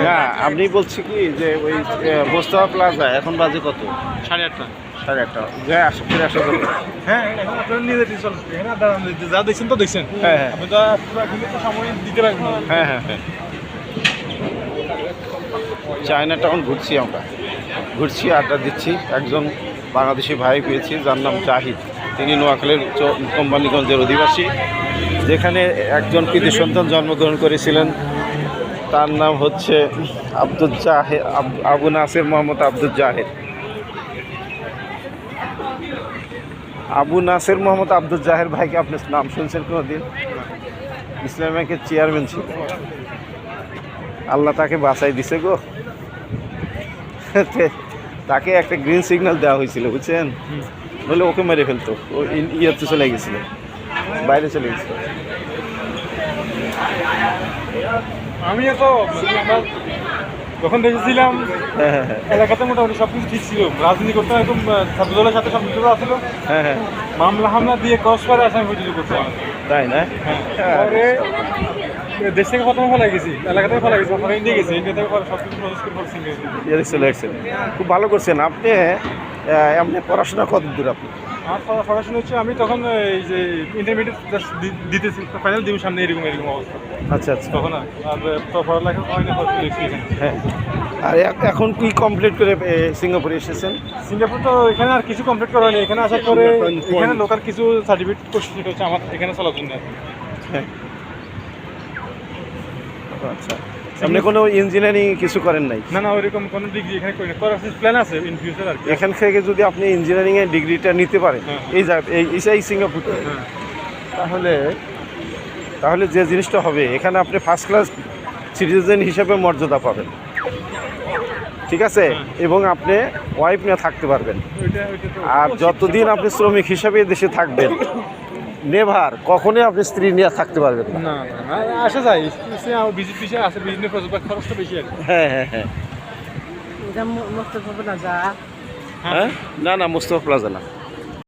হ্যাঁ, আপনি বলছি কি যে ওই মোস্তফা প্লাজা এখন বাজে কত? 8:30। 8:30 যাই আসো, ফিরে আসো। হ্যাঁ, এখন আপনারা নিজে চলছে এখানে যা দেখছেন তো দেখছেন। হ্যাঁ হ্যাঁ আপনি তো পুরো কিন্তু তো সময় দিতে পারবেন না। হ্যাঁ হ্যাঁ হ্যাঁ চায়না টাউন ঘুরছি, আড্ডা দিচ্ছি। একজন বাংলাদেশি ভাই পেয়েছি যার নাম জাহিদ। তিনি নোয়াখালীর কোম্পানিগঞ্জের অধিবাসী, যেখানে একজন কৃতি সন্তান জন্মগ্রহণ করেছিলেন। তার নাম হচ্ছে আব্দুল জাহের, আবু নাসের মোহাম্মদ আব্দুল জাহের। আবু নাসের মোহাম্মদ আব্দুল জাহের ভাইকে আপনি নাম শুনছেন কোনোদিন? ইসলামী ব্যাংকের চেয়ারম্যান ছিল। আল্লাহ তাকে বাঁচাই দিছে গো। তাকে একটা গ্রিন সিগন্যাল দেওয়া হয়েছিল, বুঝছেন? বলে ওকে মেরে ফেলতো। ও ইয়েতে চলে গেছিল, বাইরে চলে গেছিল। আমি তো যখন দেখেছিলাম এলাকাতে মোটামুটি সব কিছু ঠিক ছিল। রাজনীতি করতে একদম ছাত্রদলের সাথে সব মিত্র ছিল। হ্যাঁ হ্যাঁ মামলা হামলা দিয়ে ক্রস করে আসামি পর্যন্ত করতে হবে। তাই না? পরে দেশ থেকে প্রথমে ফেলা গেছি, এলাকা থেকে ফেলা গেছি, ওখানে ইন্ডিয়া গেছি, ইন্ডিয়া থেকে পরে সব কিছু প্রসেস করে ফেলছি। চলে আসছেন, খুব ভালো করছেন আপনি। এমনি পড়াশোনা কত দূর আপনি? আমার পড়াশোনা হচ্ছে, আমি তখন এই যে ইন্টারমিডিয়েট দিতেছি, ফাইনাল দিব সামনে, এরকম অবস্থা। আচ্ছা আচ্ছা। তখন আর পড়ালেখা হয় না। হ্যাঁ, আর এখন কি কমপ্লিট করে সিঙ্গাপুরে এসেছেন? সিঙ্গাপুর তো এখানে আর কিছু কমপ্লিট করা হয়নি। এখানে আসার পরে এখানে লোকাল কিছু সার্টিফিকেট করছি, সেটা হচ্ছে আমার এখানে চলার জন্য। হ্যাঁ, আচ্ছা। আপনি কোনো ইঞ্জিনিয়ারিং কিছু করেন নাই? না, ওইরকম কোনো ডিগ্রি এখানে করি না, করার প্ল্যান আছে ইন ফিউচার আর কি। এখান থেকে যদি আপনি ইঞ্জিনিয়ারিংয়ের ডিগ্রিটা নিতে পারেন এই সিঙ্গাপুর, তাহলে যে জিনিসটা হবে, এখানে আপনি ফার্স্ট ক্লাস সিটিজেন হিসেবে মর্যাদা পাবেন, ঠিক আছে? এবং আপনি ওয়াইফ নিয়ে থাকতে পারবেন। আর যতদিন আপনি শ্রমিক হিসাবে দেশে থাকবেন, নেভার কখনোই আপনি স্ত্রী নিয়ে থাকতে পারবেন না। আসা যায় বিজনেস আছে, বিজনেস খরচটা বেশি আর কি। হ্যাঁ হ্যাঁ হ্যাঁ হ্যাঁ, না মোস্তফা প্লাজা না।